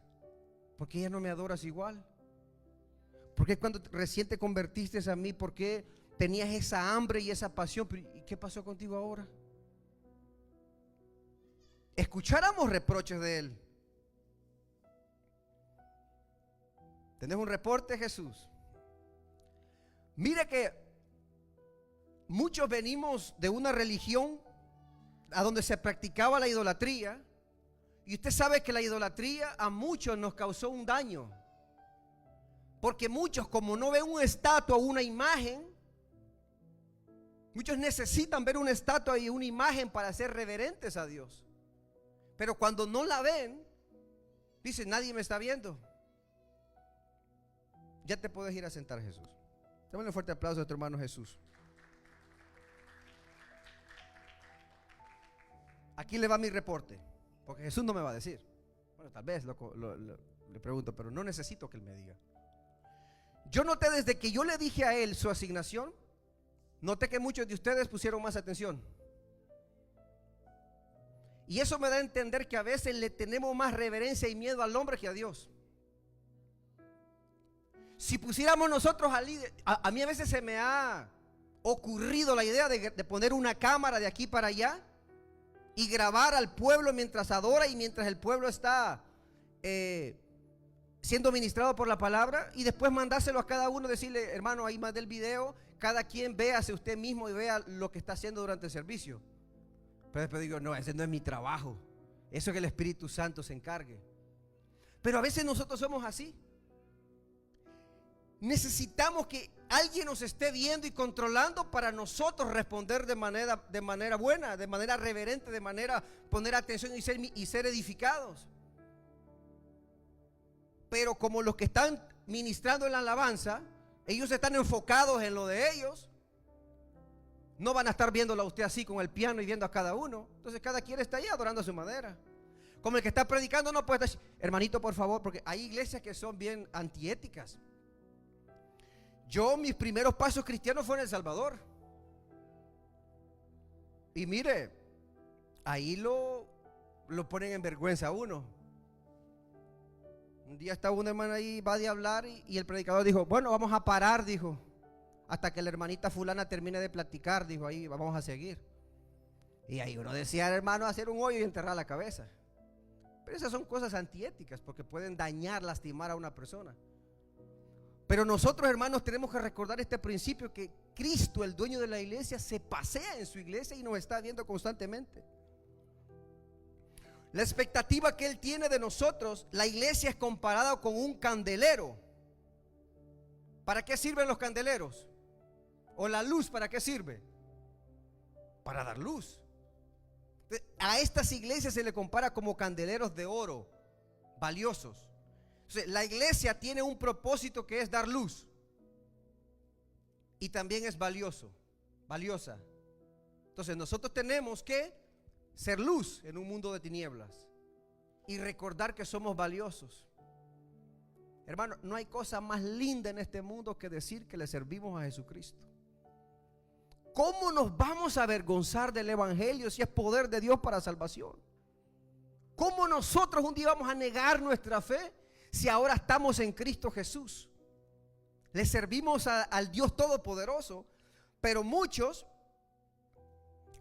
¿Por qué ya no me adoras igual? ¿Por qué cuando recién te convertiste a mí, por qué tenías esa hambre y esa pasión? ¿Y qué pasó contigo ahora? Escucháramos reproches de Él. ¿Tenés un reporte, Jesús? Mire que muchos venimos de una religión a donde se practicaba la idolatría. Y usted sabe que la idolatría a muchos nos causó un daño. Porque muchos, como no ven una estatua o una imagen, muchos necesitan ver una estatua y una imagen para ser reverentes a Dios. Pero cuando no la ven, dicen, nadie me está viendo. Ya te puedes ir a sentar, Jesús. Démosle un fuerte aplauso a nuestro hermano Jesús. Aquí le va mi reporte, porque Jesús no me va a decir. Bueno, tal vez le pregunto, pero no necesito que Él me diga. Yo noté desde que yo le dije a Él su asignación, noté que muchos de ustedes pusieron más atención. Y eso me da a entender que a veces le tenemos más reverencia y miedo al hombre que a Dios. Si pusiéramos nosotros al líder, a mí a veces se me ha ocurrido la idea de poner una cámara de aquí para allá y grabar al pueblo mientras adora y mientras el pueblo está siendo ministrado por la palabra, y después mandárselo a cada uno, decirle, hermano, ahí mandé el video, cada quien véase usted mismo y vea lo que está haciendo durante el servicio. Pero después digo, no, ese no es mi trabajo, eso es que el Espíritu Santo se encargue. Pero a veces nosotros somos así. Necesitamos que alguien nos esté viendo y controlando para nosotros responder de manera buena, de manera reverente, de manera poner atención y ser edificados. Pero como los que están ministrando en la alabanza, ellos están enfocados en lo de ellos, no van a estar viéndolo a usted así con el piano y viendo a cada uno. Entonces cada quien está ahí adorando a su manera. Como el que está predicando no puede estar, hermanito, por favor, porque hay iglesias que son bien antiéticas. Mis primeros pasos cristianos fueron en El Salvador. Y mire, ahí lo ponen en vergüenza a uno. Un día estaba una hermana ahí, va de hablar, y el predicador dijo, bueno, vamos a parar, dijo, hasta que la hermanita fulana termine de platicar, dijo, ahí vamos a seguir. Y ahí uno decía, hermano, hacer un hoyo y enterrar la cabeza. Pero esas son cosas antiéticas porque pueden dañar, lastimar a una persona. Pero nosotros, hermanos, tenemos que recordar este principio, que Cristo, el dueño de la iglesia, se pasea en su iglesia y nos está viendo constantemente. La expectativa que Él tiene de nosotros, la iglesia es comparada con un candelero. ¿Para qué sirven los candeleros? ¿O la luz para qué sirve? Para dar luz. A estas iglesias se le compara como candeleros de oro, valiosos. Entonces, la iglesia tiene un propósito que es dar luz. Y también es valiosa. Entonces nosotros tenemos que ser luz en un mundo de tinieblas y recordar que somos valiosos. Hermano, no hay cosa más linda en este mundo que decir que le servimos a Jesucristo. ¿Cómo nos vamos a avergonzar del evangelio si es poder de Dios para salvación? ¿Cómo nosotros un día vamos a negar nuestra fe si ahora estamos en Cristo Jesús? Le servimos al Dios Todopoderoso, pero muchos,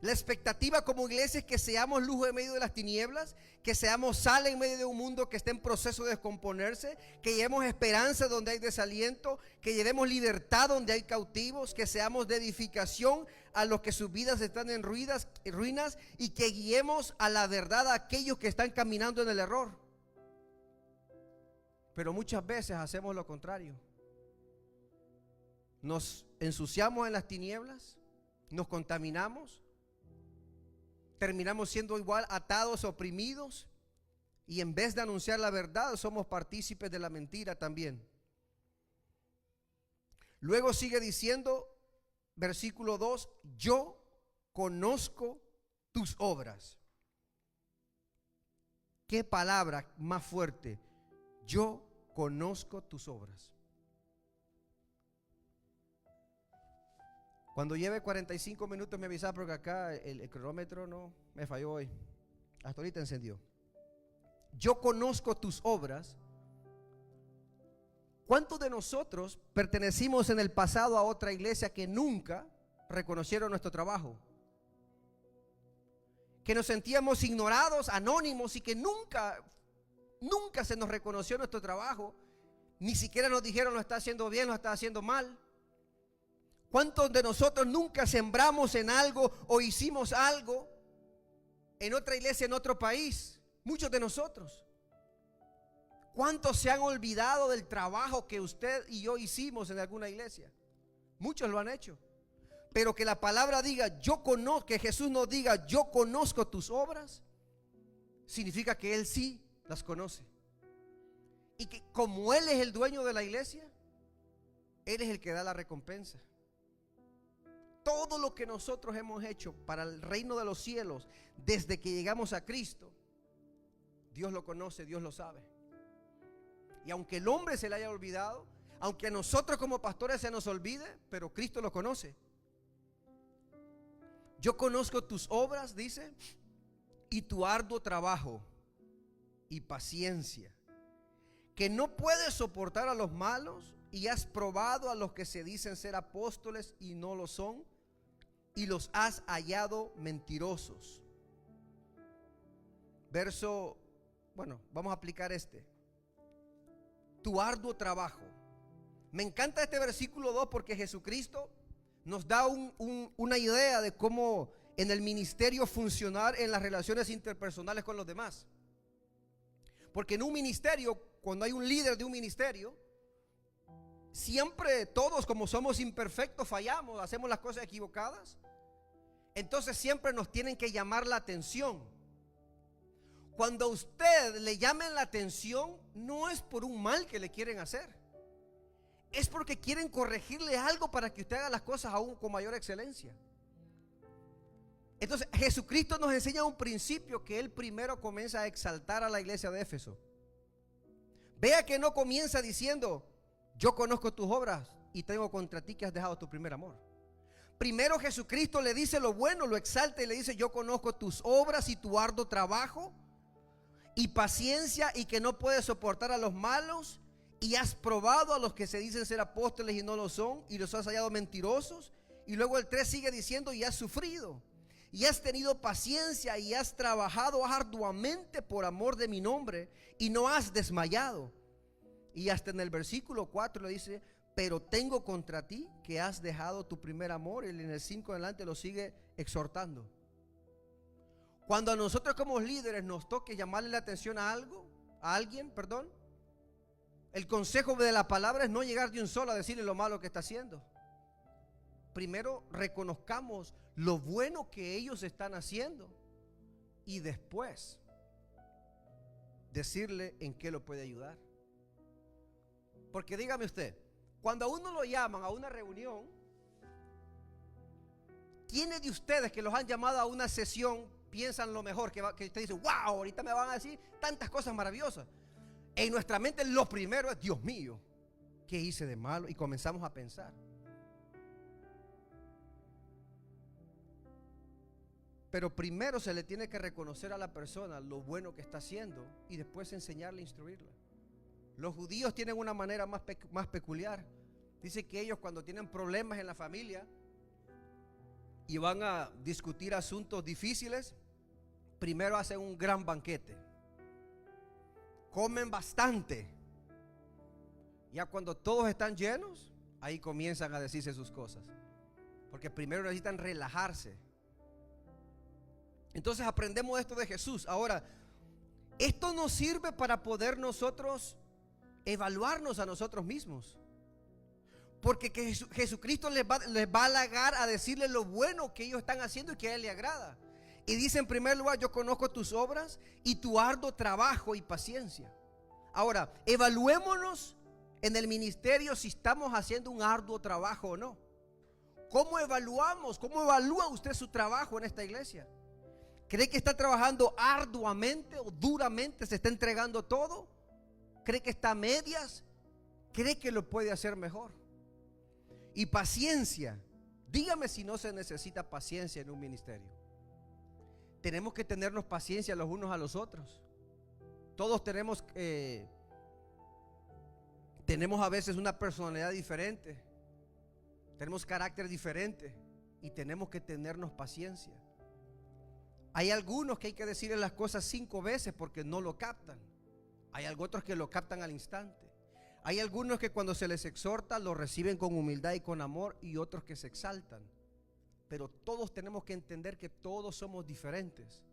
la expectativa como iglesia es que seamos luz en medio de las tinieblas, que seamos sal en medio de un mundo que está en proceso de descomponerse, que llevemos esperanza donde hay desaliento, que llevemos libertad donde hay cautivos, que seamos de edificación a los que sus vidas están en ruinas y que guiemos a la verdad a aquellos que están caminando en el error. Pero muchas veces hacemos lo contrario. Nos ensuciamos en las tinieblas, nos contaminamos, terminamos siendo igual atados, oprimidos, y en vez de anunciar la verdad somos partícipes de la mentira también. Luego sigue diciendo, versículo 2, yo conozco tus obras. ¿Qué palabra más fuerte? Yo conozco tus obras. Cuando lleve 45 minutos me avisa, porque acá el cronómetro no me falló hoy. Hasta ahorita encendió. Yo conozco tus obras. ¿Cuántos de nosotros pertenecimos en el pasado a otra iglesia que nunca reconocieron nuestro trabajo? Que nos sentíamos ignorados, anónimos, y que nunca se nos reconoció nuestro trabajo. Ni siquiera nos dijeron lo está haciendo bien, lo está haciendo mal. ¿Cuántos de nosotros nunca sembramos en algo o hicimos algo en otra iglesia, en otro país? Muchos de nosotros. ¿Cuántos se han olvidado del trabajo que usted y yo hicimos en alguna iglesia? Muchos lo han hecho. Pero que la palabra diga, yo conozco, que Jesús nos diga, yo conozco tus obras, significa que Él sí las conoce. Y que como Él es el dueño de la iglesia, Él es el que da la recompensa. Todo lo que nosotros hemos hecho para el reino de los cielos desde que llegamos a Cristo, Dios lo conoce, Dios lo sabe. Y aunque el hombre se le haya olvidado, aunque a nosotros como pastores se nos olvide, pero Cristo lo conoce. Yo conozco tus obras, dice, y tu arduo trabajo y paciencia, que no puedes soportar a los malos, y has probado a los que se dicen ser apóstoles y no lo son, y los has hallado mentirosos. Vamos a aplicar tu arduo trabajo. Me encanta este versículo 2 porque Jesucristo nos da una idea de cómo en el ministerio funcionar en las relaciones interpersonales con los demás. Porque en un ministerio, cuando hay un líder de un ministerio, siempre todos, como somos imperfectos, fallamos, hacemos las cosas equivocadas. Entonces siempre nos tienen que llamar la atención. Cuando a usted le llamen la atención, no es por un mal que le quieren hacer, es porque quieren corregirle algo para que usted haga las cosas aún con mayor excelencia. Entonces Jesucristo nos enseña un principio, que Él primero comienza a exaltar a la iglesia de Éfeso. Vea que no comienza diciendo, yo conozco tus obras y tengo contra ti que has dejado tu primer amor. Primero Jesucristo le dice lo bueno, lo exalta y le dice, yo conozco tus obras y tu arduo trabajo y paciencia, y que no puedes soportar a los malos, y has probado a los que se dicen ser apóstoles y no lo son, y los has hallado mentirosos. Y luego el 3 sigue diciendo, y has sufrido. y has tenido paciencia y has trabajado arduamente por amor de mi nombre y no has desmayado. Y hasta en el versículo 4 le dice, pero tengo contra ti que has dejado tu primer amor. Y en el 5 adelante lo sigue exhortando. Cuando a nosotros como líderes nos toque llamarle la atención a alguien, el consejo de la palabra es no llegar de un solo a decirle lo malo que está haciendo. Primero reconozcamos lo bueno que ellos están haciendo y después decirle en qué lo puede ayudar. Porque dígame usted, cuando a uno lo llaman a una reunión, ¿quiénes de ustedes que los han llamado a una sesión piensan lo mejor? Que usted dice, wow, ahorita me van a decir tantas cosas maravillosas. En nuestra mente lo primero es, Dios mío, ¿qué hice de malo? Y comenzamos a pensar. Pero primero se le tiene que reconocer a la persona lo bueno que está haciendo y después enseñarle, instruirla. Los judíos tienen una manera más peculiar. Dice que ellos cuando tienen problemas en la familia y van a discutir asuntos difíciles, primero hacen un gran banquete. Comen bastante. Ya cuando todos están llenos, ahí comienzan a decirse sus cosas. Porque primero necesitan relajarse. Entonces aprendemos esto de Jesús. Ahora, esto nos sirve para poder nosotros evaluarnos a nosotros mismos. Porque Jesucristo les va a halagar a decirles lo bueno que ellos están haciendo y que a Él le agrada. Y dice en primer lugar, yo conozco tus obras y tu arduo trabajo y paciencia. Ahora, evaluémonos en el ministerio si estamos haciendo un arduo trabajo o no. ¿Cómo evaluamos? ¿Cómo evalúa usted su trabajo en esta iglesia? ¿Cree que está trabajando arduamente o duramente? ¿Se está entregando todo? ¿Cree que está a medias? ¿Cree que lo puede hacer mejor? Y paciencia. Dígame si no se necesita paciencia en un ministerio. Tenemos que tenernos paciencia los unos a los otros. Todos tenemos a veces una personalidad diferente. Tenemos carácter diferente y tenemos que tenernos paciencia. Hay algunos que hay que decirles las cosas 5 veces porque no lo captan. Hay otros que lo captan al instante. Hay algunos que cuando se les exhorta lo reciben con humildad y con amor, y otros que se exaltan. Pero todos tenemos que entender que todos somos diferentes.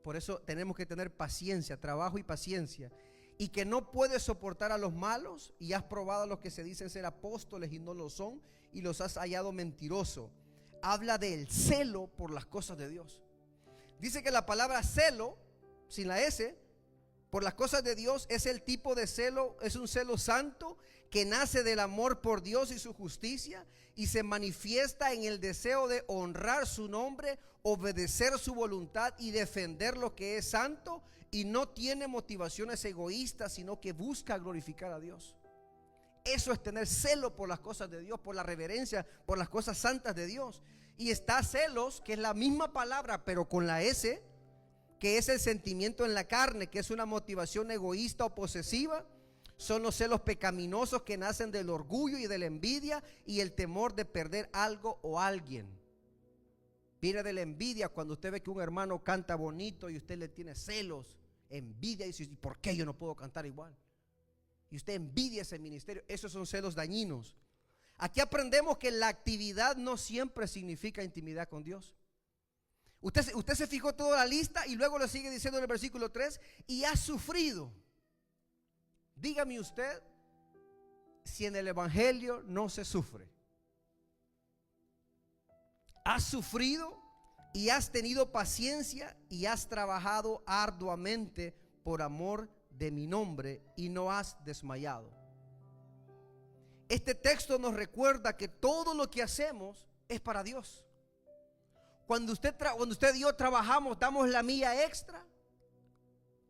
Por eso tenemos que tener paciencia, trabajo y paciencia. Y que no puedes soportar a los malos y has probado a los que se dicen ser apóstoles y no lo son y los has hallado mentiroso. Habla del celo por las cosas de Dios. Dice que la palabra celo, sin la S, por las cosas de Dios, es el tipo de celo, es un celo santo que nace del amor por Dios y su justicia y se manifiesta en el deseo de honrar su nombre, obedecer su voluntad y defender lo que es santo, y no tiene motivaciones egoístas, sino que busca glorificar a Dios. Eso es tener celo por las cosas de Dios, por la reverencia, por las cosas santas de Dios. Y está celos, que es la misma palabra, pero con la S, que es el sentimiento en la carne, que es una motivación egoísta o posesiva. Son los celos pecaminosos que nacen del orgullo y de la envidia y el temor de perder algo o alguien. Viene de la envidia cuando usted ve que un hermano canta bonito y usted le tiene celos, envidia, y dice, ¿y por qué yo no puedo cantar igual? Y usted envidia ese ministerio. Esos son celos dañinos. Aquí aprendemos que la actividad no siempre significa intimidad con Dios. Usted se fijó toda la lista y luego le sigue diciendo en el versículo 3, y ha sufrido. Dígame usted si en el evangelio no se sufre. Has sufrido y has tenido paciencia y has trabajado arduamente por amor de mi nombre y no has desmayado. Este texto nos recuerda que todo lo que hacemos es para Dios. Cuando usted y yo trabajamos, damos la milla extra,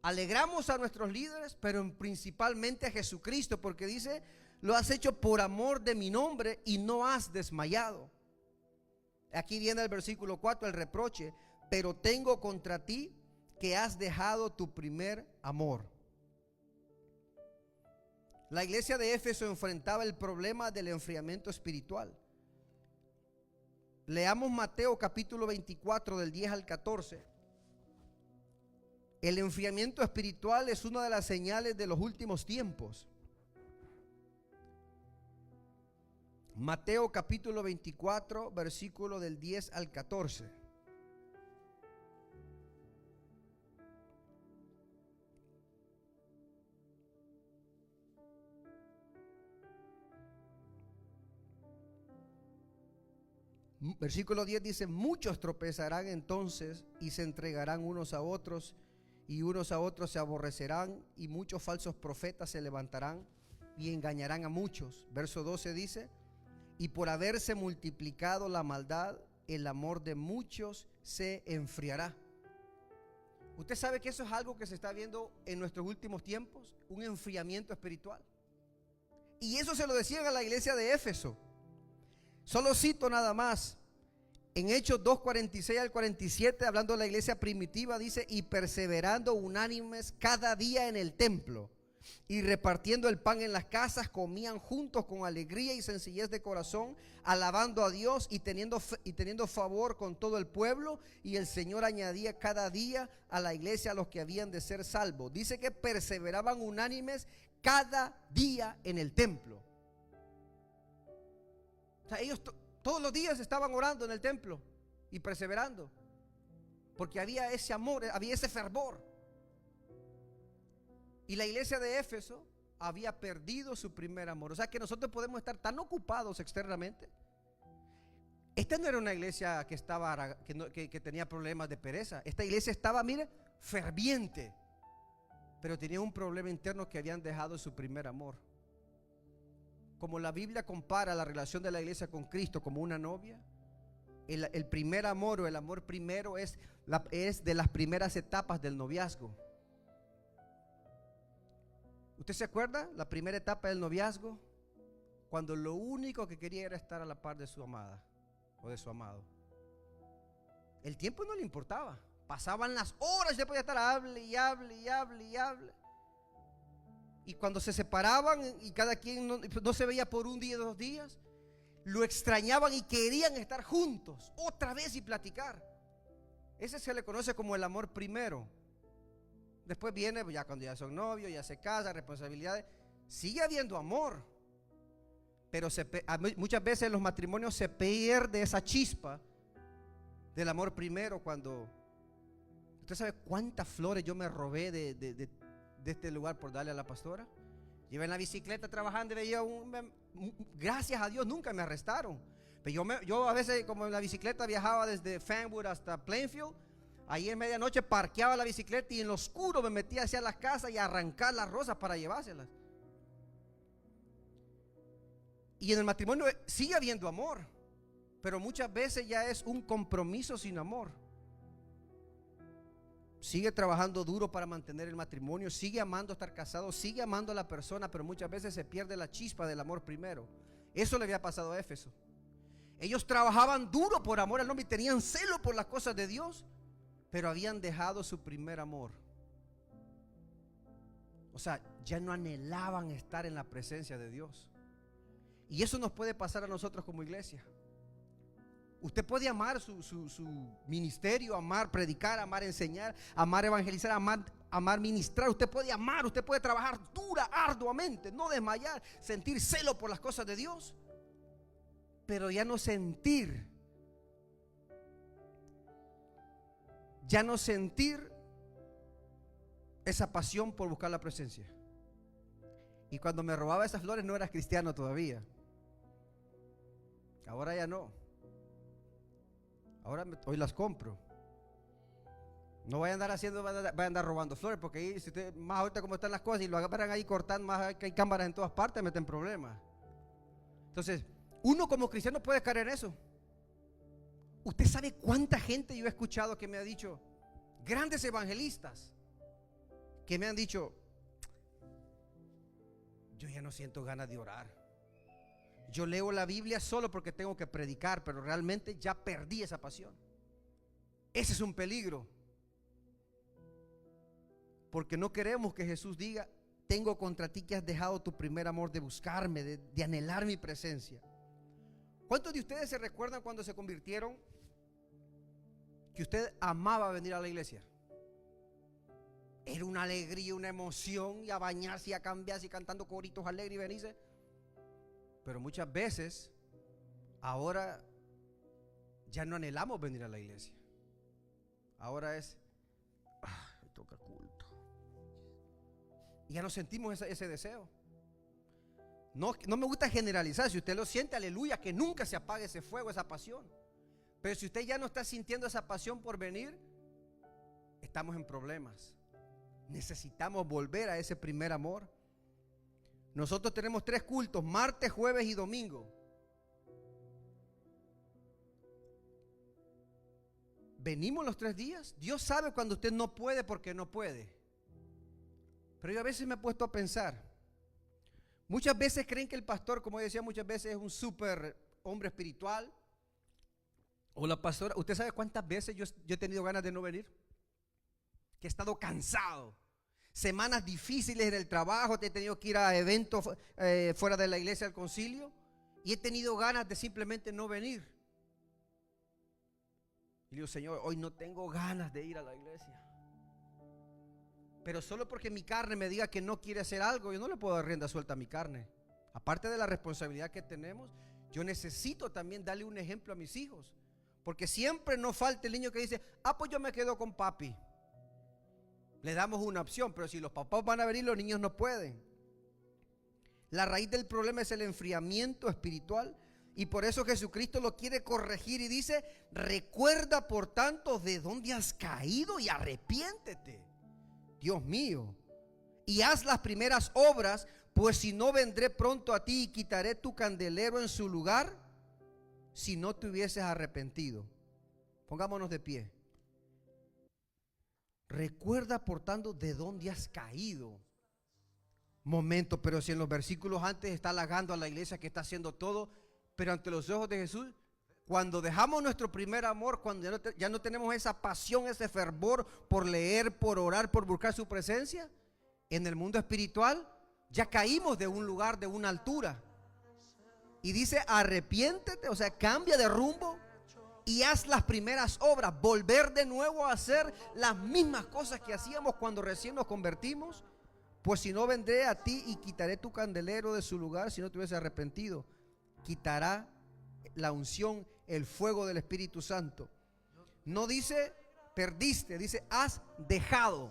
alegramos a nuestros líderes, pero principalmente a Jesucristo, porque dice, lo has hecho por amor de mi nombre y no has desmayado. Aquí viene el versículo 4, el reproche, pero tengo contra ti que has dejado tu primer amor. La iglesia de Éfeso enfrentaba el problema del enfriamiento espiritual. Leamos Mateo capítulo 24 del 10 al 14. El enfriamiento espiritual es una de las señales de los últimos tiempos. Mateo capítulo 24, versículo del 10 al 14. Versículo 10 dice: muchos tropezarán entonces y se entregarán unos a otros, y unos a otros se aborrecerán, y muchos falsos profetas se levantarán y engañarán a muchos. Verso 12 dice: y por haberse multiplicado la maldad, el amor de muchos se enfriará. Usted sabe que eso es algo que se está viendo en nuestros últimos tiempos, un enfriamiento espiritual. Y eso se lo decían a la iglesia de Éfeso. Solo cito nada más. En Hechos 2:46 al 47, hablando de la iglesia primitiva, dice: y perseverando unánimes cada día en el templo y repartiendo el pan en las casas, comían juntos con alegría y sencillez de corazón, alabando a Dios y teniendo favor con todo el pueblo. Y el Señor añadía cada día a la iglesia a los que habían de ser salvos. Dice que perseveraban unánimes cada día en el templo. O sea, ellos todos los días estaban orando en el templo y perseverando, porque había ese amor, había ese fervor. Y la iglesia de Éfeso había perdido su primer amor. O sea que nosotros podemos estar tan ocupados externamente. Esta no era una iglesia que estaba que tenía problemas de pereza. Esta iglesia estaba, mire, ferviente, pero tenía un problema interno, que habían dejado su primer amor. Como la Biblia compara la relación de la iglesia con Cristo como una novia, el primer amor, o el amor primero, es de las primeras etapas del noviazgo. ¿Usted se acuerda? La primera etapa del noviazgo, cuando lo único que quería era estar a la par de su amada o de su amado. El tiempo no le importaba. Pasaban las horas y después de estar hable y hable y hable y hable. Y cuando se separaban y cada quien no se veía por un día, 2 días, lo extrañaban y querían estar juntos otra vez y platicar. Ese se le conoce como el amor primero. Después viene ya cuando ya son novios, ya se casan, responsabilidades. Sigue habiendo amor, pero muchas veces en los matrimonios se pierde esa chispa del amor primero. Cuando usted sabe cuántas flores yo me robé de este lugar por darle a la pastora. Iba en la bicicleta trabajando y veía gracias a Dios nunca me arrestaron. Pero yo a veces, como en la bicicleta viajaba desde Fanwood hasta Plainfield, ahí en medianoche parqueaba la bicicleta y en lo oscuro me metía hacia las casas y a arrancar las rosas para llevárselas. Y en el matrimonio sigue habiendo amor, pero muchas veces ya es un compromiso sin amor. Sigue trabajando duro para mantener el matrimonio, sigue amando estar casado, sigue amando a la persona, pero muchas veces se pierde la chispa del amor primero. Eso le había pasado a Éfeso. Ellos trabajaban duro por amor al nombre y tenían celo por las cosas de Dios, pero habían dejado su primer amor. O sea, ya no anhelaban estar en la presencia de Dios. Y eso nos puede pasar a nosotros como iglesia. Usted puede amar su ministerio, amar predicar, amar enseñar, amar evangelizar, amar ministrar. Usted puede amar, usted puede trabajar dura, arduamente, no desmayar, sentir celo por las cosas de Dios, pero ya no sentir esa pasión por buscar la presencia. Y cuando me robaba esas flores no eras cristiano todavía. Ahora ya no. Ahora hoy las compro. No vaya a andar vaya a andar robando flores, porque ahí, si usted, más ahorita como están las cosas y lo agarran ahí cortando, más que hay cámaras en todas partes, meten problemas. Entonces, uno como cristiano puede caer en eso. Usted sabe cuánta gente yo he escuchado que me ha dicho, grandes evangelistas, que me han dicho, yo ya no siento ganas de orar. Yo leo la Biblia solo porque tengo que predicar, pero realmente ya perdí esa pasión. Ese es un peligro, porque no queremos que Jesús diga, tengo contra ti que has dejado tu primer amor de buscarme, de anhelar mi presencia. ¿Cuántos de ustedes se recuerdan cuando se convirtieron que usted amaba venir a la iglesia? Era una alegría, una emoción, y a bañarse y a cambiarse y cantando coritos alegres y venirse. Pero muchas veces ahora ya no anhelamos venir a la iglesia. Ahora es, me toca culto. Y ya no sentimos ese deseo. No me gusta generalizar. Si usted lo siente, aleluya, que nunca se apague ese fuego, esa pasión. Pero si usted ya no está sintiendo esa pasión por venir, estamos en problemas. Necesitamos volver a ese primer amor. Nosotros tenemos 3 cultos: martes, jueves y domingo. Venimos los 3 días. Dios sabe cuando usted no puede porque no puede. Pero yo a veces me he puesto a pensar. Muchas veces creen que el pastor, como decía, muchas veces es un súper hombre espiritual. O la pastora. ¿Usted sabe cuántas veces yo he tenido ganas de no venir? Que he estado cansado. Semanas difíciles en el trabajo. He tenido que ir a eventos fuera de la iglesia, al concilio. Y he tenido ganas de simplemente no venir. Y digo, Señor, hoy no tengo ganas de ir a la iglesia. Pero solo porque mi carne me diga que no quiere hacer algo, yo no le puedo dar rienda suelta a mi carne. Aparte de la responsabilidad que tenemos, yo necesito también darle un ejemplo a mis hijos. Porque siempre no falta el niño que dice, pues yo me quedo con papi. Le damos una opción, pero si los papás van a venir, los niños no pueden. La raíz del problema es el enfriamiento espiritual. Y por eso Jesucristo lo quiere corregir y dice, recuerda por tanto de dónde has caído y arrepiéntete. Dios mío, y haz las primeras obras, pues si no vendré pronto a ti y quitaré tu candelero en su lugar, si no te hubieses arrepentido. Pongámonos de pie. Recuerda por tanto de dónde has caído. Momento, pero si en los versículos antes está halagando a la iglesia que está haciendo todo, pero ante los ojos de Jesús, cuando dejamos nuestro primer amor, cuando ya no tenemos esa pasión, ese fervor por leer, por orar, por buscar su presencia, en el mundo espiritual ya caímos de un lugar, de una altura. Y dice, arrepiéntete, o sea, cambia de rumbo y haz las primeras obras. Volver de nuevo a hacer las mismas cosas que hacíamos cuando recién nos convertimos. Pues si no, vendré a ti y quitaré tu candelero de su lugar, si no te hubieses arrepentido. Quitará la unción, el fuego del Espíritu Santo. No dice perdiste, dice has dejado.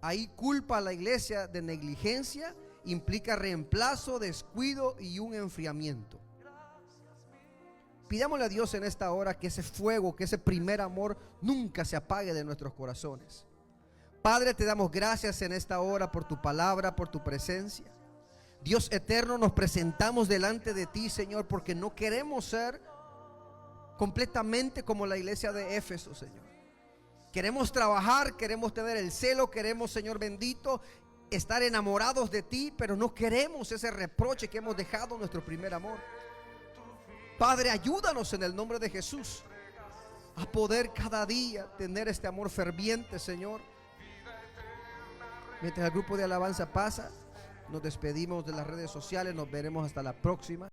Ahí culpa a la iglesia de negligencia, implica reemplazo, descuido y un enfriamiento. Pidámosle a Dios en esta hora que ese fuego, que ese primer amor nunca se apague de nuestros corazones. Padre, te damos gracias en esta hora por tu palabra, por tu presencia. Dios eterno, nos presentamos delante de ti, Señor, porque no queremos ser completamente como la iglesia de Éfeso, Señor. Queremos trabajar, queremos tener el celo, queremos, Señor bendito, estar enamorados de ti, pero no queremos ese reproche que hemos dejado nuestro primer amor. Padre, ayúdanos en el nombre de Jesús a poder cada día tener este amor ferviente, Señor. Mientras el grupo de alabanza pasa, nos despedimos de las redes sociales, nos veremos hasta la próxima.